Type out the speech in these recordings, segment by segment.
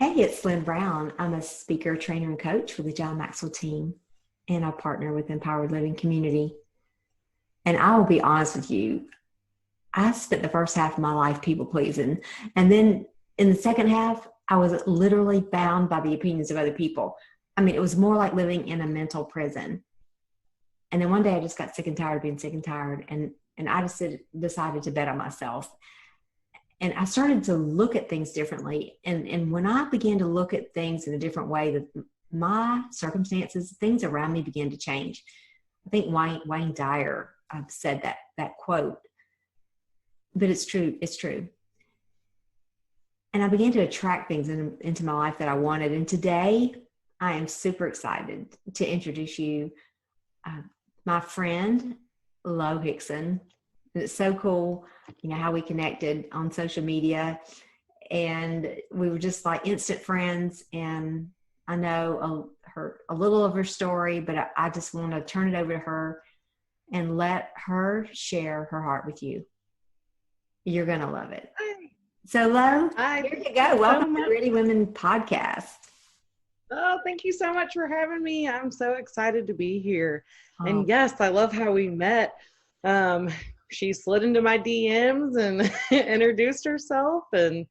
Hey, it's Lynn Brown. I'm a speaker, trainer, and coach for the John Maxwell team, and I partner with Empowered Living Community. And I will be honest with you, I spent the first half of my life people pleasing. And then in the second half, I was literally bound by the opinions of other people. I mean, it was more like living in a mental prison. And then one day I just got sick and tired of being sick and tired. And I just decided to bet on myself. And I started to look at things differently. And when I began to look at things in a different way, that my circumstances, things around me began to change. I think Wayne Dyer said that quote, but it's true. It's true. And I began to attract things into my life that I wanted. And today I am super excited to introduce you uh, my friend, Lo Hickson. It's so cool, how we connected on social media, and we were just like instant friends. And I know a little of her story, but I just want to turn it over to her and let her share her heart with you. You're going to love it. Hi. So, Lo, Hi. here you go. Welcome to Ready Women Podcast. Oh, thank you so much for having me. I'm so excited to be here. Oh. And yes, I love how we met. She slid into my DMs and introduced herself, and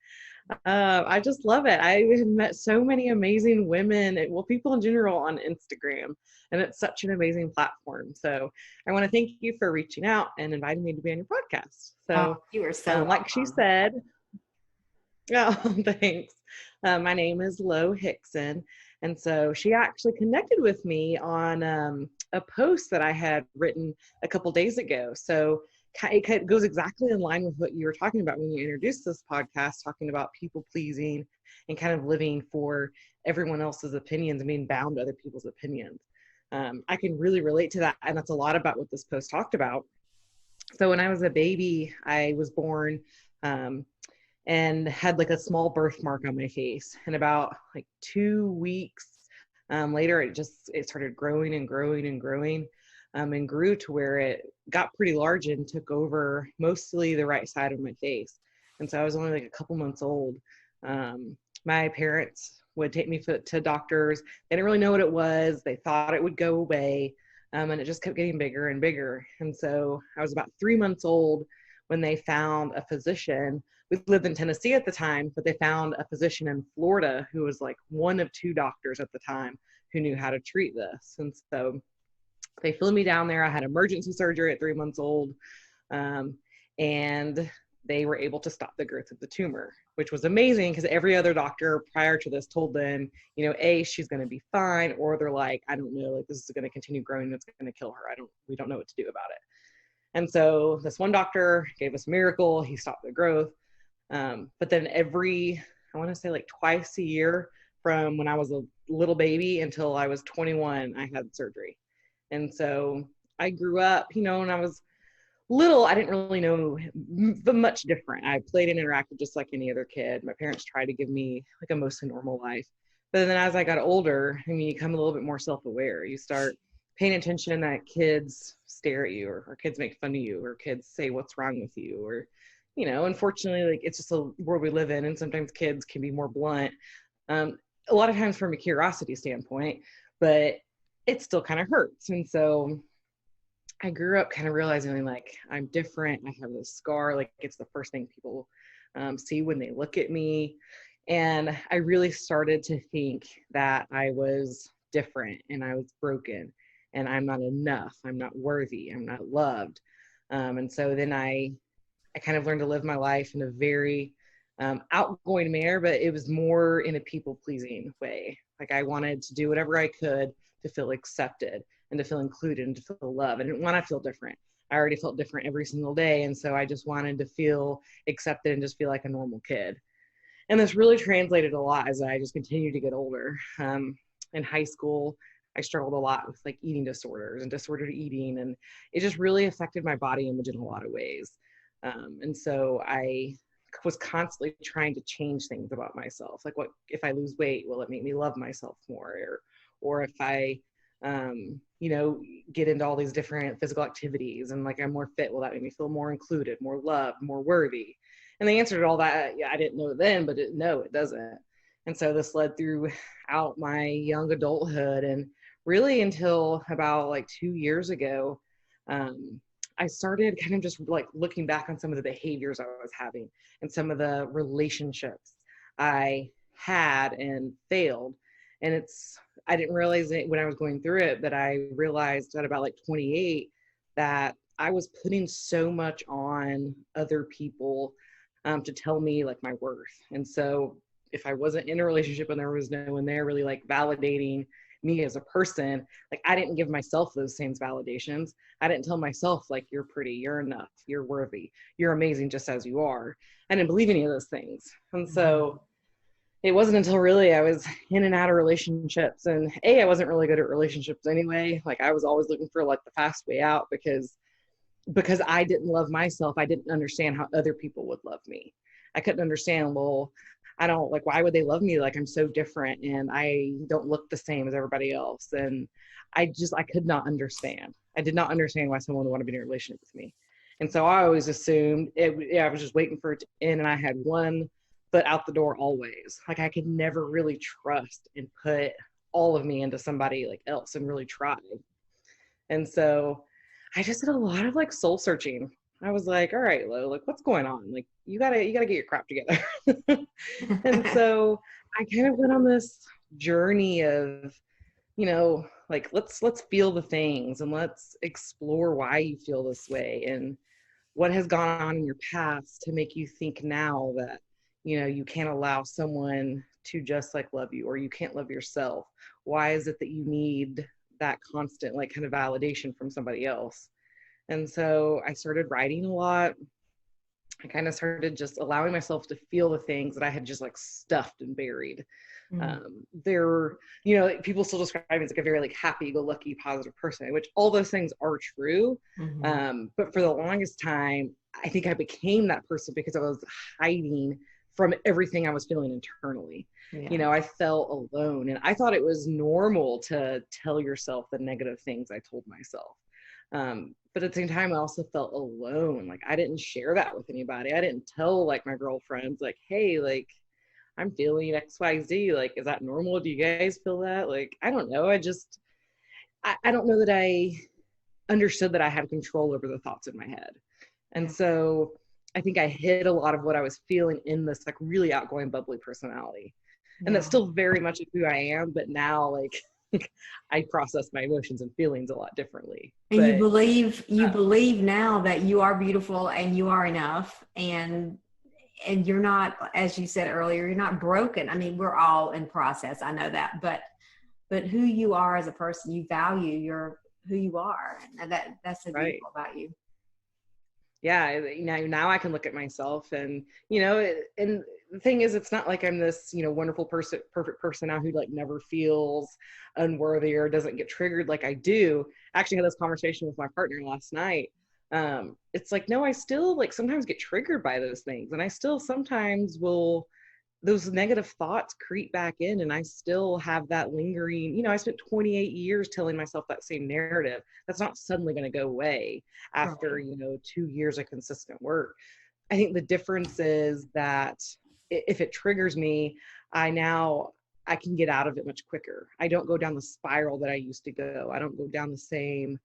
I just love it. I have met so many amazing women, and people in general, on Instagram, and it's such an amazing platform. So I want to thank you for reaching out and inviting me to be on your podcast. So you are so like she said, oh, thanks. My name is Lo Hickson. And so she actually connected with me on a post that I had written a couple days ago. So it goes exactly in line with what you were talking about when you introduced this podcast, talking about people pleasing and kind of living for everyone else's opinions and being bound to other people's opinions. I can really relate to that. And that's a lot about what this post talked about. So when I was a baby, I was born and had like a small birthmark on my face. And about like 2 weeks later, it started growing and growing and growing, and grew to where it got pretty large and took over mostly the right side of my face. And so I was only like a couple months old. My parents would take me to doctors. They didn't really know what it was. They thought it would go away. And it just kept getting bigger and bigger. And so I was about 3 months old when they found a physician. We lived in Tennessee at the time, but they found a physician in Florida who was like one of 2 doctors at the time who knew how to treat this. And so they flew me down there. I had emergency surgery at 3 months old. And they were able to stop the growth of the tumor, which was amazing because every other doctor prior to this told them, she's going to be fine, or they're like, I don't know, like this is going to continue growing. It's going to kill her. We don't know what to do about it. And so this one doctor gave us a miracle. He stopped the growth. But then I want to say like twice a year from when I was a little baby until I was 21, I had surgery. And so I grew up, when I was little, I didn't really know much different. I played and interacted just like any other kid. My parents tried to give me like a mostly normal life. But then as I got older, you become a little bit more self-aware. You start paying attention that kids stare at you, or kids make fun of you, or kids say what's wrong with you, or, unfortunately, like it's just a world we live in. And sometimes kids can be more blunt. A lot of times from a curiosity standpoint, but it still kind of hurts. And so I grew up kind of realizing like I'm different. I have this scar. Like it's the first thing people see when they look at me. And I really started to think that I was different and I was broken and I'm not enough. I'm not worthy. I'm not loved. And so then I kind of learned to live my life in a very outgoing manner, but it was more in a people-pleasing way. Like I wanted to do whatever I could to feel accepted and to feel included and to feel love. I didn't want to feel different. I already felt different every single day. And so I just wanted to feel accepted and just feel like a normal kid. And this really translated a lot as I just continued to get older. In high school, I struggled a lot with like eating disorders and disordered eating. And it just really affected my body image in a lot of ways. And so I was constantly trying to change things about myself. Like, what if I lose weight, will it make me love myself more? Or if I, get into all these different physical activities and like I'm more fit, will that make me feel more included, more loved, more worthy? And the answer to all that, I didn't know then, but no, it doesn't. And so this led throughout my young adulthood, and really until about like 2 years ago, I started kind of just like looking back on some of the behaviors I was having and some of the relationships I had and failed. And I didn't realize it when I was going through it, but I realized at about like 28 that I was putting so much on other people to tell me like my worth. And so if I wasn't in a relationship and there was no one there really like validating me as a person, like I didn't give myself those same validations. I didn't tell myself like, you're pretty, you're enough, you're worthy, you're amazing just as you are. I didn't believe any of those things. And so it wasn't until really I was in and out of relationships, and I wasn't really good at relationships anyway. Like I was always looking for like the fast way out because I didn't love myself. I didn't understand how other people would love me. I couldn't understand, well, I don't like, why would they love me? Like I'm so different and I don't look the same as everybody else. And I could not understand. I did not understand why someone would want to be in a relationship with me. And so I always assumed I was just waiting for it to end, and I had one foot out the door always. Like I could never really trust and put all of me into somebody like else and really try. And so I just did a lot of like soul searching. I was like, all right, Lo, like what's going on? Like you gotta get your crap together. And so I kind of went on this journey of, like let's feel the things and let's explore why you feel this way and what has gone on in your past to make you think now that, you can't allow someone to just like love you, or you can't love yourself. Why is it that you need that constant like kind of validation from somebody else? And so I started writing a lot. I kind of started just allowing myself to feel the things that I had just like stuffed and buried. People still describe me as like a very like happy-go-lucky, positive person, which all those things are true. But for the longest time, I think I became that person because I was hiding from everything I was feeling internally. Yeah. I felt alone, and I thought it was normal to tell yourself the negative things I told myself. But at the same time, I also felt alone. Like I didn't share that with anybody. I didn't tell like my girlfriends, like, hey, like I'm feeling XYZ. Like, is that normal? Do you guys feel that? Like, I don't know. I don't know that I understood that I had control over the thoughts in my head. And so I think I hid a lot of what I was feeling in this like really outgoing, bubbly personality. And that's still very much who I am. But now like I process my emotions and feelings a lot differently. And you believe now that you are beautiful and you are enough, and you're not, as you said earlier, you're not broken. I mean, we're all in process. I know that, but who you are as a person, you value who you are. And that's so beautiful about you. Yeah. Now I can look at myself and, and the thing is, it's not like I'm this, wonderful person, perfect person now who like never feels unworthy or doesn't get triggered like I do. I actually had this conversation with my partner last night. It's like, no, I still like sometimes get triggered by those things. And I still sometimes those negative thoughts creep back in, and I still have that lingering, I spent 28 years telling myself that same narrative. That's not suddenly going to go away after, 2 years of consistent work. I think the difference is that if it triggers me, I can get out of it much quicker. I don't go down the spiral that I used to go. I don't go down the same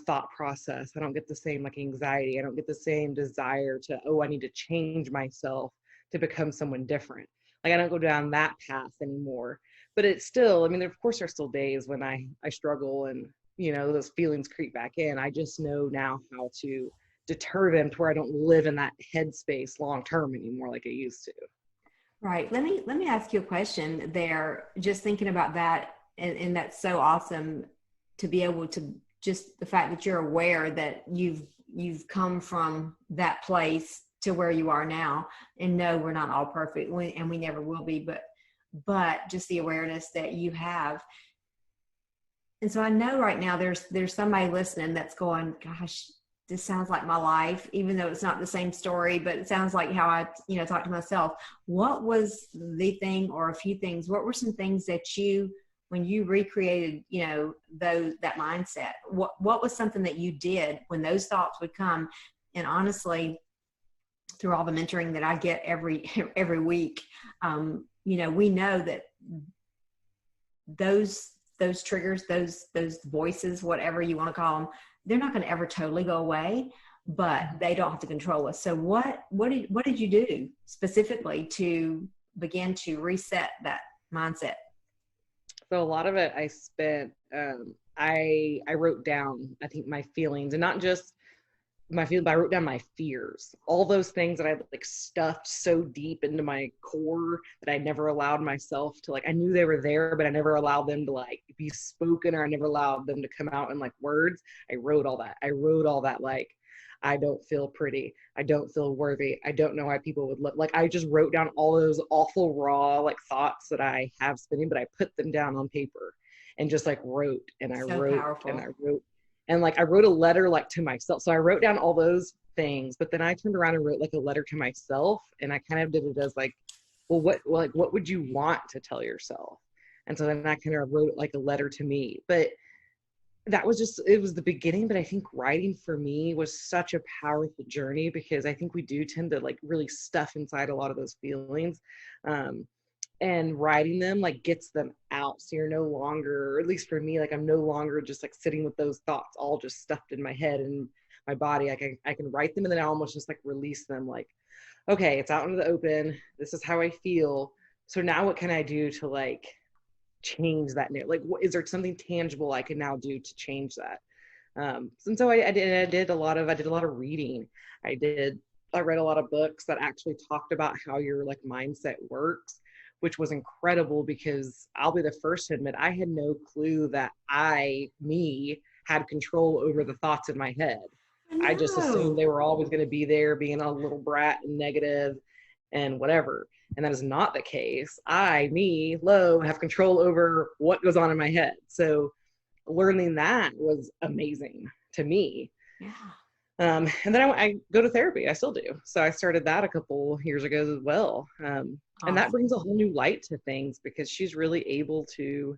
thought process. I don't get the same like anxiety. I don't get the same desire to, I need to change myself to become someone different. Like I don't go down that path anymore. But it's still, of course there's still days when I struggle and, those feelings creep back in. I just know now how to deter them to where I don't live in that headspace long-term anymore like I used to. Right. Let me ask you a question there, just thinking about that. And that's so awesome to be able to, just the fact that you're aware that you've come from that place to where you are now. And no, we're not all perfect, and we never will be, but just the awareness that you have. And so I know right now there's somebody listening that's going, gosh, this sounds like my life, even though it's not the same story, but it sounds like how I, talk to myself. What was the thing, or a few things, what were some things that when you recreated, that mindset, what was something that you did when those thoughts would come? And honestly, through all the mentoring that I get every week, we know that those triggers, those voices, whatever you want to call them, they're not going to ever totally go away, but they don't have to control us. So what did you do specifically to begin to reset that mindset? So a lot of it I spent, I wrote down, I think, my feelings, and not just my feelings, but I wrote down my fears, all those things that I like stuffed so deep into my core that I never allowed myself to, like, I knew they were there, but I never allowed them to like be spoken, or I never allowed them to come out in like words. I wrote all that, like, I don't feel pretty, I don't feel worthy, I don't know why people would look, like, I just wrote down all those awful raw like thoughts that I have spinning, but I put them down on paper and just like wrote, and I So wrote powerful. and I wrote, and like I wrote a letter like to myself. So I wrote down all those things, but then I turned around and wrote like a letter to myself, and I kind of did it as like, well, what would you want to tell yourself? And so then I kind of wrote like a letter to me. But that was just, it was the beginning. But I think writing for me was such a powerful journey, because I think we do tend to like really stuff inside a lot of those feelings. And writing them like gets them out, so you're no longer, or at least for me, like I'm no longer just like sitting with those thoughts all just stuffed in my head and my body. I can write them, and then I almost just like release them, like, okay, it's out into the open, this is how I feel, so now what can I do to like change that? Like, what is there something tangible I can now do to change that? And so I did a lot of reading. I read a lot of books that actually talked about how your like mindset works, which was incredible, because I'll be the first to admit I had no clue that me had control over the thoughts in my head. I just assumed they were always going to be there, being a little brat and negative and whatever. And that is not the case. Lo, have control over what goes on in my head. So learning that was amazing to me. Yeah. And then I go to therapy. I still do. So I started that a couple years ago as well. And that brings a whole new light to things, because she's really able to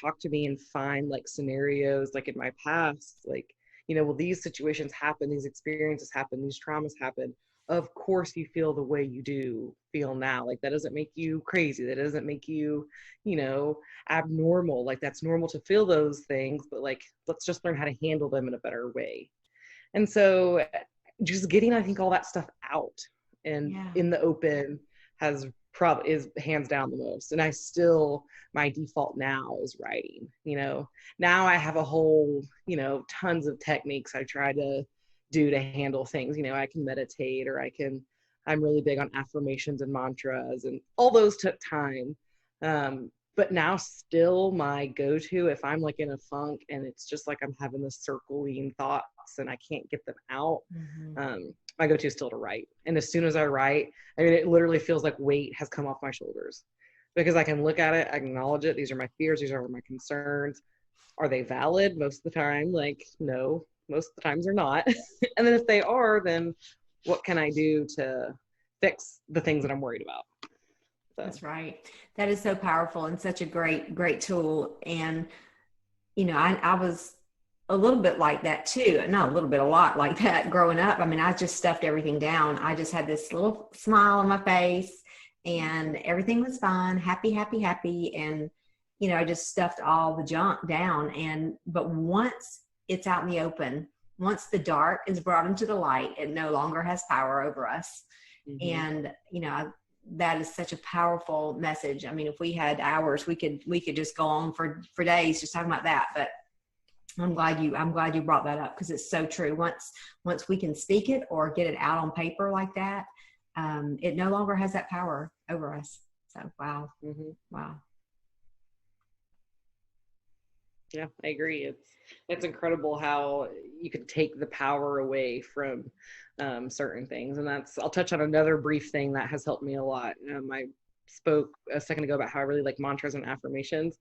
talk to me and find like scenarios like in my past, like, well, these situations happen, these experiences happen, these traumas happen. Of course you feel the way you do feel now. Like, that doesn't make you crazy. That doesn't make you, abnormal. Like, that's normal to feel those things, but like, let's just learn how to handle them in a better way. And so just getting, I think, all that stuff out and in the open is hands down the most. And my default now is writing. Now I have a whole, tons of techniques I try to do to handle things. I can meditate, or I'm really big on affirmations and mantras, and all those took time. But now still my go-to, if I'm like in a funk and it's just like I'm having this circling thoughts and I can't get them out, my go-to is still to write. And as soon as I write, it literally feels like weight has come off my shoulders, because I can look at it, acknowledge it. These are my fears. These are my concerns. Are they valid? Most of the time, like, no, most of the times they're not. And then if they are, then what can I do to fix the things that I'm worried about? So. That's right. That is so powerful and such a great tool. And, I was a little bit like that too. Not a little bit, a lot like that growing up. I just stuffed everything down. I just had this little smile on my face and everything was fine. Happy, happy, happy. And, I just stuffed all the junk down. But once it's out in the open, once the dark is brought into the light, it no longer has power over us. And, that is such a powerful message. If we had hours, we could just go on for days just talking about that. But I'm glad you brought that up, because it's so true. Once we can speak it or get it out on paper like that, it no longer has that power over us. So, wow. Wow. Yeah, I agree. It's incredible how you can take the power away from certain things. And I'll touch on another brief thing that has helped me a lot. I spoke a second ago about how I really like mantras and affirmations.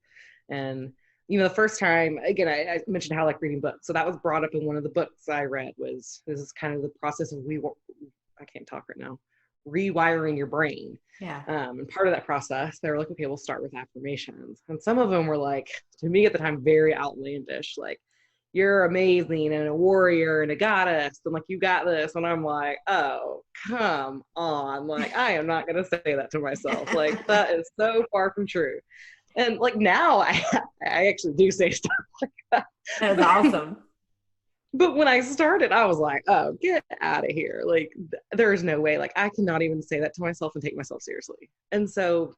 And, the first time, again, I mentioned how I like reading books. So that was brought up in one of the books I read. This is kind of the process of I can't talk right now, rewiring your brain. Yeah. And part of that process, they were like, okay, we'll start with affirmations. And some of them were like, to me at the time, very outlandish. Like, you're amazing and a warrior and a goddess and like you got this, and I'm like, oh come on, like I am not gonna say that to myself. Like that is so far from true. And like now I actually do say stuff like that. That is awesome. But when I started, I was like, oh, get out of here. Like, there is no way. Like, I cannot even say that to myself and take myself seriously. And so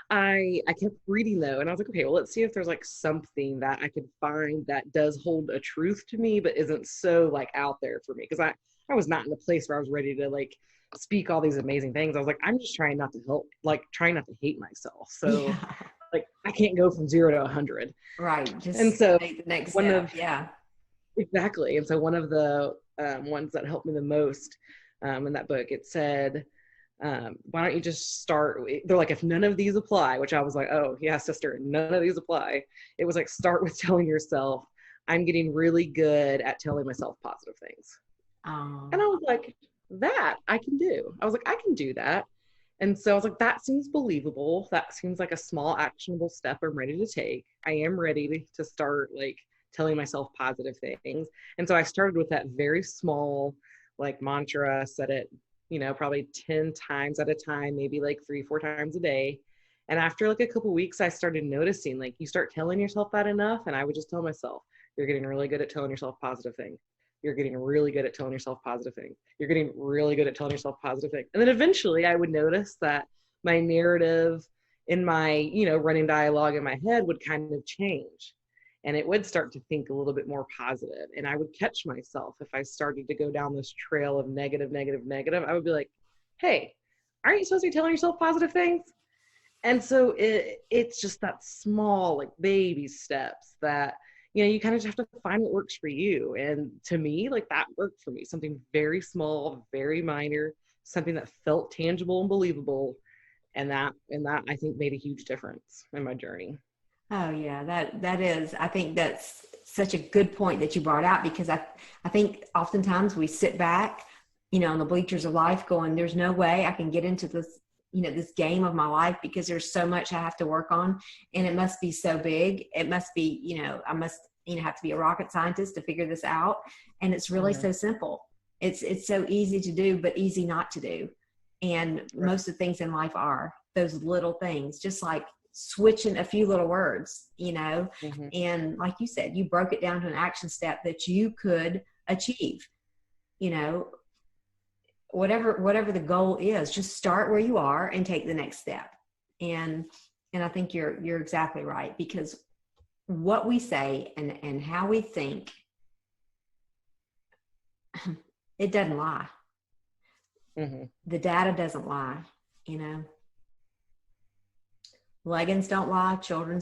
I kept reading though, and I was like, okay, well, let's see if there's like something that I could find that does hold a truth to me, but isn't so like out there for me. Because I was not in a place where I was ready to like speak all these amazing things. I was like, I'm just trying not to help, like trying not to hate myself. So Yeah. like I can't go from 0 to 100. Right. And Just so take the next one step. of Yeah. exactly. And so one of the ones that helped me the most in that book, it said, why don't you just start? They're like, if none of these apply, which I was like, oh, yeah, sister, none of these apply. It was like, start with telling yourself, I'm getting really good at telling myself positive things. And I was like, that I can do. I was like, I can do that. And so I was like, that seems believable. That seems like a small actionable step I'm ready to take. I am ready to start like telling myself positive things. And so I started with that very small like mantra, said it, probably 10 times at a time, maybe like 3-4 times a day. And after like a couple weeks, I started noticing like you start telling yourself that enough. And I would just tell myself, you're getting really good at telling yourself positive things. You're getting really good at telling yourself positive things. You're getting really good at telling yourself positive things. And then eventually I would notice that my narrative in my, running dialogue in my head would kind of change. And it would start to think a little bit more positive. And I would catch myself if I started to go down this trail of negative, negative, negative. I would be like, hey, aren't you supposed to be telling yourself positive things? And so it's just that small, like baby steps that, you kind of just have to find what works for you. And to me, like that worked for me, something very small, very minor, something that felt tangible and believable. And that I think made a huge difference in my journey. Oh yeah, that is. I think that's such a good point that you brought out, because I think oftentimes we sit back, on the bleachers of life going, there's no way I can get into this, this game of my life, because there's so much I have to work on, and it must be so big. It must be, I must, have to be a rocket scientist to figure this out. And it's really so simple. It's so easy to do, but easy not to do. And most of the things in life are those little things, just like switching a few little words, and like you said, you broke it down to an action step that you could achieve, whatever the goal is, just start where you are and take the next step. And I think you're exactly right, because what we say and how we think, it doesn't lie. The data doesn't lie, leggings don't lie, children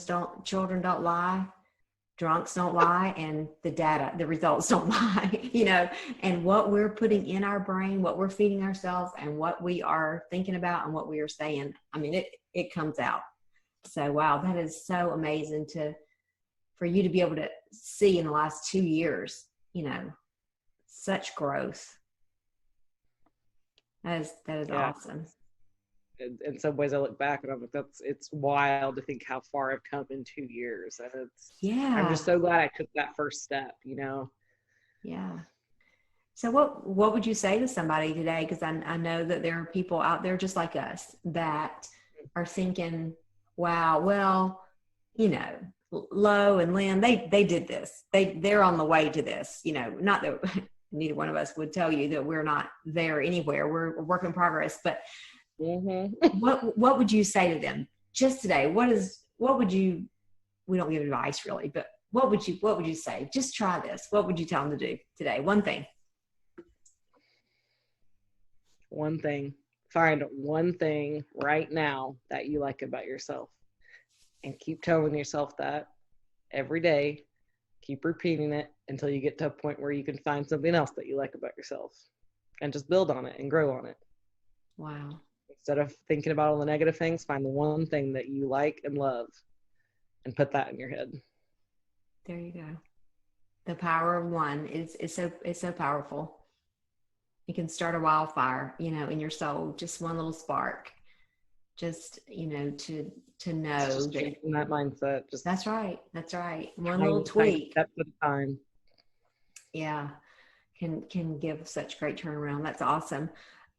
don't lie, drunks don't lie, and the results don't lie, and what we're putting in our brain, what we're feeding ourselves, and what we are thinking about and what we are saying, I mean, it comes out. So wow, that is so amazing for you to be able to see in the last 2 years, such growth. That is awesome. In some ways I look back and I'm like, it's wild to think how far I've come in 2 years. And I'm just so glad I took that first step, Yeah. So what would you say to somebody today? Because I know that there are people out there just like us that are thinking, wow, well, Lo and Lynn, they did this. They're on the way to this, not that neither one of us would tell you that we're not there anywhere. We're a work in progress, but what would you say to them just today? What would you, we don't give advice really, but what would you say? Just try this. What would you tell them to do today? One thing. Find one thing right now that you like about yourself, and keep telling yourself that every day. Keep repeating it until you get to a point where you can find something else that you like about yourself, and just build on it and grow on it. Wow. Instead of thinking about all the negative things, find the one thing that you like and love and put that in your head. There you go. The power of one is so powerful. You can start a wildfire, in your soul, just one little spark. just, to know Just that changing that mindset. Just that's right. That's right. One tiny, little tiny tweak. steps at a time. Yeah. Can give such great turnaround. That's awesome.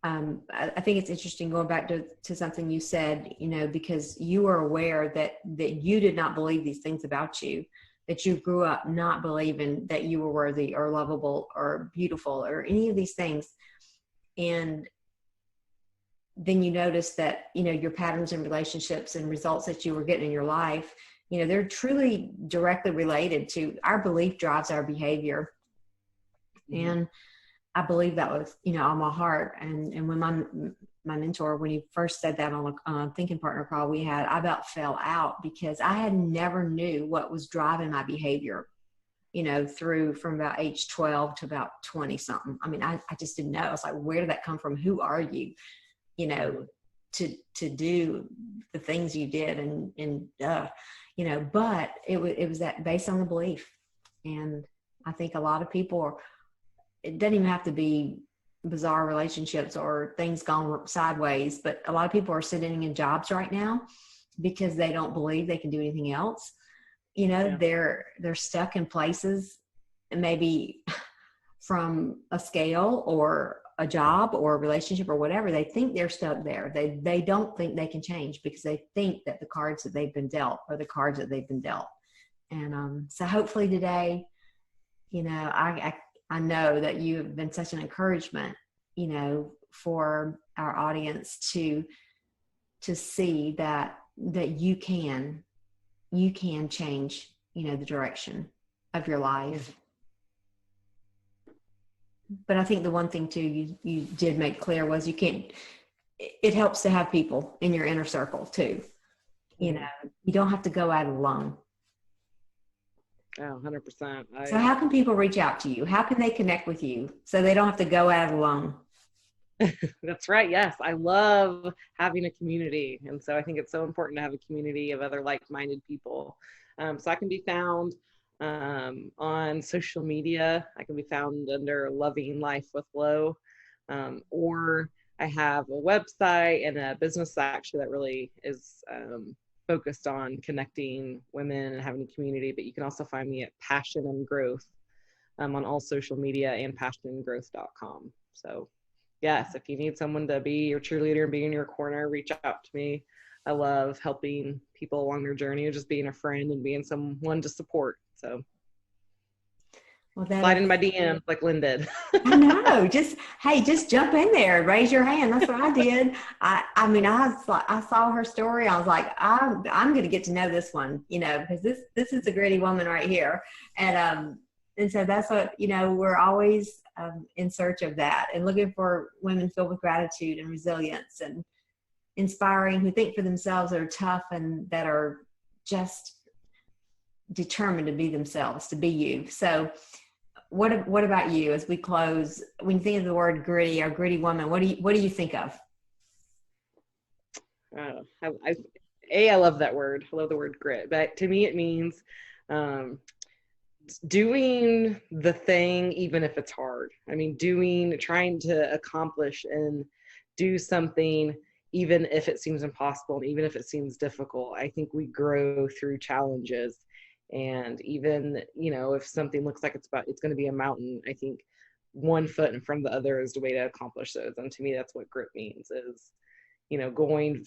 I think it's interesting going back to something you said, because you were aware that you did not believe these things about you, that you grew up not believing that you were worthy or lovable or beautiful or any of these things. And then you notice that, your patterns and relationships and results that you were getting in your life, they're truly directly related to our belief drives our behavior. Mm-hmm. And I believe that was, on my heart. And when my mentor, when he first said that on a thinking partner call we had, I about fell out because I had never knew what was driving my behavior, from about age 12 to about 20 something. I mean, I just didn't know. I was like, where did that come from? Who are you, to do the things you did but it was that based on the belief. And I think a lot of people it doesn't even have to be bizarre relationships or things gone sideways, but a lot of people are sitting in jobs right now because they don't believe they can do anything else. Yeah. They're stuck in places, maybe from a scale or a job or a relationship or whatever. They think they're stuck there. They don't think they can change because they think that the cards that they've been dealt are the cards that they've been dealt. And so hopefully today, I know that you have been such an encouragement, for our audience to see that you can change, the direction of your life. But I think the one thing too, you did make clear was it helps to have people in your inner circle too. You don't have to go out alone. Oh, 100%. So how can people reach out to you? How can they connect with you so they don't have to go out alone? That's right. Yes. I love having a community. And so I think it's so important to have a community of other like-minded people. So I can be found on social media. I can be found under Loving Life with Lo, or I have a website and a business actually that really is focused on connecting women and having a community. But you can also find me at Passion and Growth on all social media and passionandgrowth.com. So yes, if you need someone to be your cheerleader and be in your corner, reach out to me. I love helping people along their journey, or just being a friend and being someone to support. So slide in my DM like Lynn did. I know. Just jump in there, raise your hand. That's what I did. I saw her story. I was like, I'm going to get to know this one, because this is a gritty woman right here. And so that's what, we're always in search of that and looking for women filled with gratitude and resilience and inspiring, who think for themselves, that are tough and that are just determined to be themselves, to be you. So what about you as we close? When you think of the word gritty or gritty woman, what do you think of? I love that word. I love the word grit, but to me it means doing the thing even if it's hard. I mean, trying to accomplish and do something even if it seems impossible and even if it seems difficult. I think we grow through challenges. And even, if something looks like it's going to be a mountain, I think one foot in front of the other is the way to accomplish those. And to me, that's what grit means is,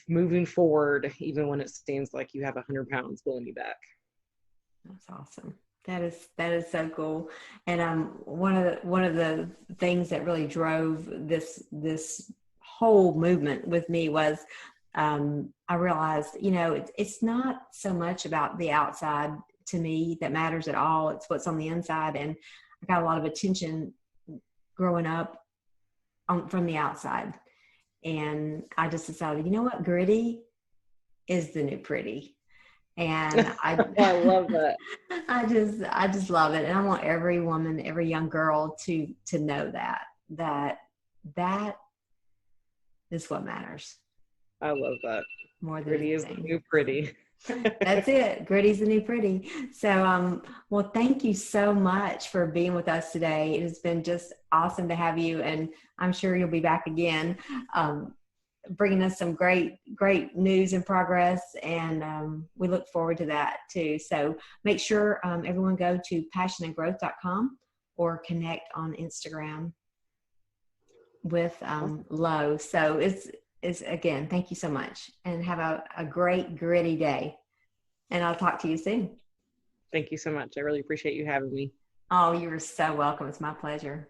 moving forward, even when it seems like you have 100 pounds pulling you back. That's awesome. That is so cool. And one of the things that really drove this whole movement with me was I realized, it's not so much about the outside to me that matters at all. It's what's on the inside. And I got a lot of attention growing up from the outside. And I just decided, you know what, gritty is the new pretty. And I love that. I just love it. And I want every woman, every young girl to know that is what matters. I love that. More than gritty anything. Is the new pretty. That's it. Gritty's the new pretty. So, well, thank you so much for being with us today. It has been just awesome to have you, and I'm sure you'll be back again. bringing us some great news and progress, and we look forward to that too. So make sure everyone go to passionandgrowth.com or connect on Instagram with Lo. So it's again, thank you so much, and have a great gritty day, and I'll talk to you soon. Thank you so much. I really appreciate you having me. Oh, you are so welcome. It's my pleasure.